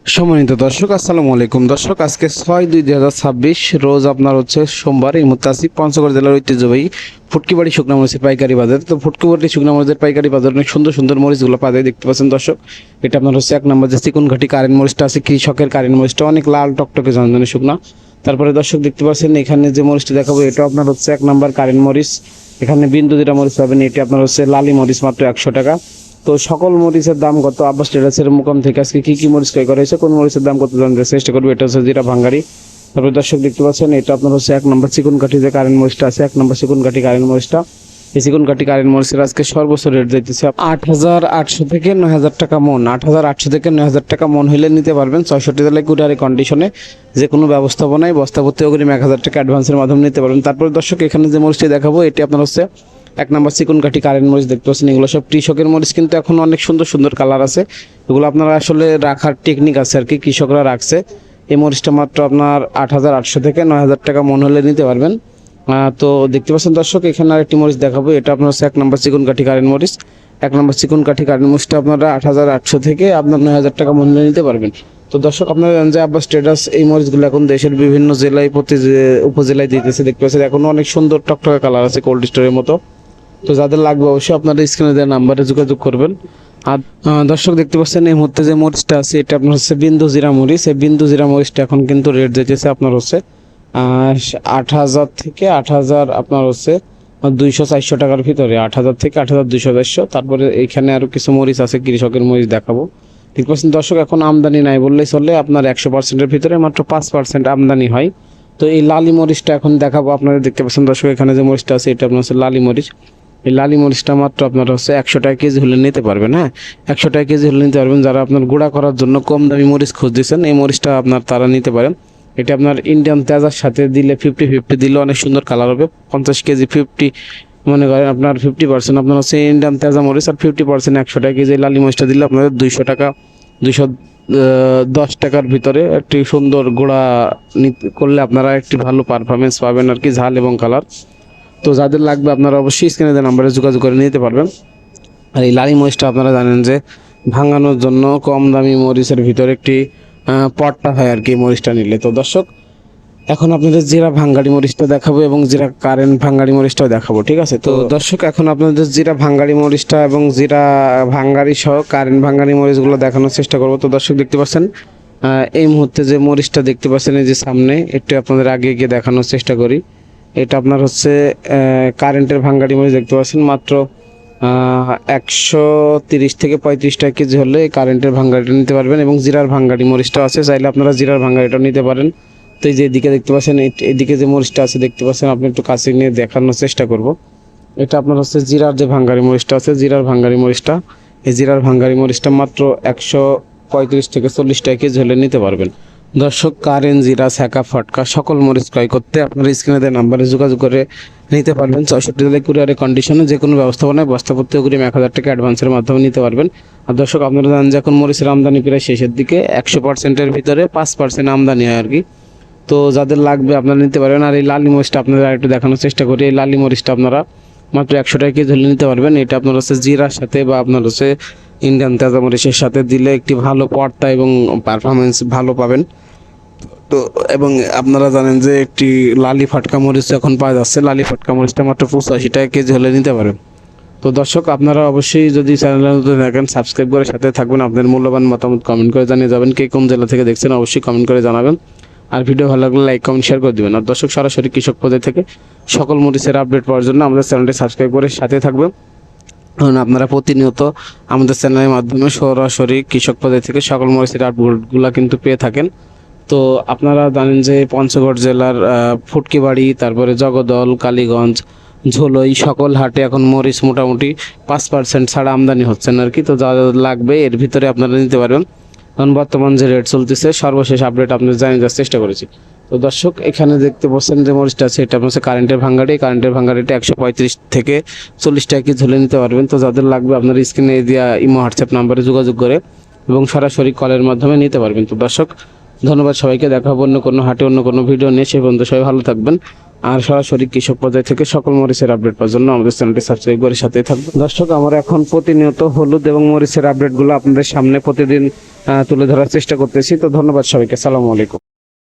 সম্মানিত দর্শক, আসসালামু আলাইকুম। দর্শক, আজকে 6/2/2026 রোজ আপনার হচ্ছে সোমবার। এই মুহূর্তে আছি পঞ্চগড় জেলার ঐতিহ্যবাহী ফুটকিবাড়ি শুকনা মরিচের পাইকারি বাজার। তো ফুটকিবাড়ি শুকনা মরিচের পাইকারি বাজার অনেক সুন্দর সুন্দর মরিচগুলো পাওয়া যায়, দেখতে পাচ্ছেন দর্শক। এটা আপনার হচ্ছে 1 নম্বর যে চিকনঘাটি কারেন্ট মরিচটা আছে, কৃষকের কারেন্ট মরিচটা অনেক লাল টকটকে ঝনঝনে শুকনা। তারপরে দর্শক দেখতে পাচ্ছেন এখানে যে মরিচটা দেখাবো, এটা আপনার হচ্ছে 1 নম্বর কারেন্ট মরিচ। এখানে বিন্দু যেটা মরিচ পাবেন, এটি আপনার হচ্ছে লালি মরিচ, মাত্র 100 টাকা। তো সকল মরিচের দাম কত, আব্বাস ট্রেডার্সের মুকাম থেকে আজকে কি কি মরিচ ক্রয় করা হয়েছে, কোন মরিচের দাম কত জানতে চেষ্টা করবো। এটা হচ্ছে জিরা ভাঙ্গারি। তারপরে দর্শক দেখতে পাচ্ছেন এটা আপনার হচ্ছে 1 নম্বর চিকন কাঠি যে কারেন্ট মরিচটা আছে, 1 নম্বর চিকন কাঠি কারেন্ট মরিচটা। এই চিকন কাঠি কারেন্ট মরিচের আজকে সর্বোচ্চ রেট যাইতেছে 8,800 থেকে 9,000 টাকা মন। 8,800 থেকে 9,000 টাকা মন হইলে নিতে পারবেন 64 জেলায় কুরিয়ারি কন্ডিশনে। যে কোনো ব্যবস্থাপনায় বস্তাপত্তি অগ্রিম 1,000 টাকা অ্যাডভান্সের মাধ্যমে নিতে পারবেন। তারপরে দর্শক এখানে যে মরিচটি দেখাবো, এটি আপনার হচ্ছে 1 নম্বর চিকন কাঠি কারেন্ট মরিচ, দেখতে পাচ্ছেন এগুলো সব কৃষকের মরিচ, কিন্তু এখন অনেক সুন্দর সুন্দর কালার আছে। এগুলো আপনারা আসলে রাখার টেকনিক আছে আর কি, কৃষকরা রাখছে। এই মরিচটা মাত্র আপনার 8,800 থেকে 9,000 টাকা মন হলে নিতে পারবেন। তো দেখতে পাচ্ছেন দর্শক, এখানে আরেকটি মরিচ দেখাবো, এটা আপনার হচ্ছে 1 নম্বর চিকন কাঠি কারেন্ট মরিচ। 1 নম্বর চিকন কাঠি কারেন্ট মরিচটা আপনারা 8,800 থেকে আপনার 9,000 টাকা মন হলে নিতে পারবেন। তো দর্শক, আপনারা জানেন যে আব্বাস ট্রেডার্স এই মরিচগুলো এখন দেশের বিভিন্ন জেলায় প্রতি উপজেলায় দিতেছে, দেখতে পাচ্ছেন এখনো অনেক সুন্দর টকটকে কালার আছে, কোল্ড স্টোরের মতো। তো যাদের লাগবে অবশ্যই আপনারা স্ক্রিনে দেওয়া নাম্বারে যোগাযোগ করবেন। আর দর্শক দেখতে পাচ্ছেন এই মুহূর্তে যে মরিচটা আছে, এটা আপনার হচ্ছে বিন্দু জিরা মরিচ। এই বিন্দু জিরা মরিচটা এখন কিন্তু রেট যেতেছে আপনার হচ্ছে 8,000 থেকে 8,000 আপনার হচ্ছে 200-400 টাকার ভিতরে, 8,000 থেকে 8,200-400। তারপরে এখানে আরও কিছু মরিচ আছে, কৃষকের মরিচ দেখাবো। ঠিক পাচ্ছেন দর্শক, এখন আমদানি নাই বললেই চলে, আপনার 100%-এর ভিতরে মাত্র 5% আমদানি হয়। তো এই লালি মরিচটা এখন দেখাবো আপনারা, দেখতে পাচ্ছেন দর্শক এখানে যে মরিচটা আছে, এটা আপনার হচ্ছে লালি মরিচ। এই লালি মরিচটা মাত্র আপনার হচ্ছে 100 টাকা কেজি হলে নিতে পারবেন। হ্যাঁ, 100 টাকা কেজি হলে নিতে পারবেন। যারা আপনার গুঁড়া করার জন্য কম দামি মরিচ খুঁজতেছেন, এই মরিচটা আপনার তারা নিতে পারেন। এটা আপনার ইন্ডিয়ান তেজার সাথে দিলে 50-50 দিলে অনেক সুন্দর কালার হবে। 50 কেজি 50, মনে করেন আপনার 50% আপনার হচ্ছে ইন্ডিয়ান তেজা মরিচ, আর 50% 100 টাকা কেজি লালি মরিচটা দিলে আপনাদের 200 টাকা, 210 টাকার ভিতরে একটি সুন্দর গুঁড়া করলে আপনারা একটি ভালো পারফরমেন্স পাবেন আর কি, ঝাল এবং কালার। তো যাদের লাগবে আপনারা অবশ্যই স্ক্রিনে দেওয়া নাম্বারে যোগাযোগ করে নিতে পারবেন। আর এই লালি মরিচটা আপনারা জানেন যে ভাঙানোর জন্য কম দামি মরিচের ভিতরে একটি পটটা হয় আর কি মরিচটা নিলে। তো দর্শক, এখন আপনাদের জিরা ভাঙ্গাড়ি মরিচটা দেখাবো এবং জিরা কারেন্ট ভাঙ্গাড়ি মরিচটাও দেখাবো, ঠিক আছে। তো দর্শক, এখন আপনাদের জিরা ভাঙ্গাড়ি মরিচটা এবং জিরা ভাঙ্গাড়ি সহ কারেন্ট ভাঙ্গাড়ি মরিচগুলো দেখানোর চেষ্টা করবো। তো দর্শক দেখতে পাচ্ছেন এই মুহূর্তে যে মরিচটা দেখতে পাচ্ছেন এই যে সামনে, একটু আপনাদের আগে গিয়ে দেখানোর চেষ্টা করি। এটা আপনার হচ্ছে কারেন্টের ভাঙ্গাড়ি মরিচ, দেখতে পাচ্ছেন মাত্র 130 থেকে 35 টাকা কেজি হলে কারেন্টের ভাঙ্গাড়িটা নিতে পারবেন। এবং জিরার ভাঙ্গাড়ি মরিচটা আছে, চাইলে আপনারা জিরার ভাঙ্গাড়িটাও নিতে পারেন। তো এই যে এদিকে দেখতে পাচ্ছেন, এদিকে যে মরিচটা আছে দেখতে পাচ্ছেন, আপনি একটু কাছে নিয়ে দেখানোর চেষ্টা করব। এটা আপনার হচ্ছে জিরার যে ভাঙ্গাড়ি মরিচটা আছে, জিরার ভাঙ্গাড়ি মরিচটা। এই জিরার ভাঙ্গাড়ি মরিচটা মাত্র 135 থেকে 40 টাকা কেজি হলে নিতে পারবেন। দর্শক, কারেন্ট, জিরা, ছ্যাঁকা, ফটকা সকল মরিচ ক্রয় করতে আপনার স্ক্রিনে দেওয়া নাম্বারে যোগাযোগ করে নিতে পারবেন। 64 জেলায় কুরিয়ারের কন্ডিশনে যে কোনো ব্যবস্থাপনায় বস্তাপত্তি অগ্রিম 1,000 টাকা অ্যাডভান্সের মাধ্যমে নিতে পারবেন। আর দর্শক, আপনারা জানেন যে এখন মরিচের আমদানি প্রায় শেষের দিকে, 100%-এর ভিতরে 5% আমদানি হয় আর কি। তো যাদের লাগবে আপনারা নিতে পারবেন। আর এই লালি মরিচটা আপনারা একটু দেখানোর চেষ্টা করি। এই লালি মরিচটা আপনারা মাত্র 100 টাকা কেজি ধরে নিতে পারবেন। এটা আপনার হচ্ছে জিরার সাথে বা আপনার হচ্ছে ইন্ডিয়ান তেজা মরিচের সাথে দিলে একটি ভালো পর্তা এবং পারফরমেন্স ভালো পাবেন। তো এবং আপনারা জানেন যে একটি লালি ফাটকা মরিচ এখন পাওয়া যাচ্ছে, লালি ফাটকা মরিচটা মাত্র 85 টাকা কেজি হলে নিতে পারেন। তো দর্শক, আপনারা অবশ্যই যদি চ্যানেলে নতুন থাকেন সাবস্ক্রাইব করে সাথে থাকবেন। আপনাদের মূল্যবান মতামত কমেন্ট করে জানিয়ে যাবেন। কে কোন জেলা থেকে দেখছেন অবশ্যই কমেন্ট করে জানাবেন। আর ভিডিও ভালো লাগলে লাইক কমেন্ট শেয়ার করে দিবেন। আর দর্শক, সরাসরি কৃষক পদে থেকে সকল মরিচের আপডেট পাওয়ার জন্য আমাদের চ্যানেলটি সাবস্ক্রাইব করে সাথে থাকবেন। কারণ আপনারা প্রতিনিয়ত আমাদের চ্যানেলের মাধ্যমে সরাসরি কৃষক পদে থেকে সকল মরিচের আপডেটগুলো কিন্তু পেয়ে থাকেন। তো আপনারা জানেন যে পঞ্চগড় জেলার ফুটকিবাড়ি, তারপরে জগদল, কালীগঞ্জ, ঝোলই সকল হাটে এখন মরিচ মোটামুটি 5% ছাড়া আমদানি হচ্ছে না আর কি। তো যা লাগবে এর ভিতরে আপনারা নিতে পারবেন। কারণ বর্তমান যে রেট চলতেছে সর্বশেষ আপডেট আপনাদের জানিয়ে দেওয়ার চেষ্টা করেছি। তো দর্শক, এখানে দেখতে পাচ্ছেন যে মরিচটা আছে, এটা হচ্ছে কারেন্টের ভাঙ্গাড়ি। কারেন্টের ভাঙ্গাড়িটা 135 থেকে 40 টাকা কেজি ধরে নিতে পারবেন। তো যাদের লাগবে আপনার স্ক্রিনে দেওয়া ইমো হোয়াটসঅ্যাপ নাম্বারে যোগাযোগ করে এবং সরাসরি কলের মাধ্যমে নিতে পারবেন। তো দর্শক, ধন্যবাদ সবাইকে। দেখা হবে অন্য কোনো হাটে অন্য কোনো ভিডিও নিয়ে। সে পর্যন্ত সবাই ভালো থাকবেন। আর সরাসরি কৃষক পর্যায় থেকে সকল মরিচের আপডেট পাওয়ার জন্য আমাদের চ্যানেলটি সাবস্ক্রাইব করে সাথে থাকবেন। দর্শক, আমরা এখন প্রতিনিয়ত হলুদ এবং মরিচের আপডেটগুলো আপনাদের সামনে প্রতিদিন তুলে ধরার চেষ্টা করতেছি। তো ধন্যবাদ সবাইকে, আসসালামু আলাইকুম।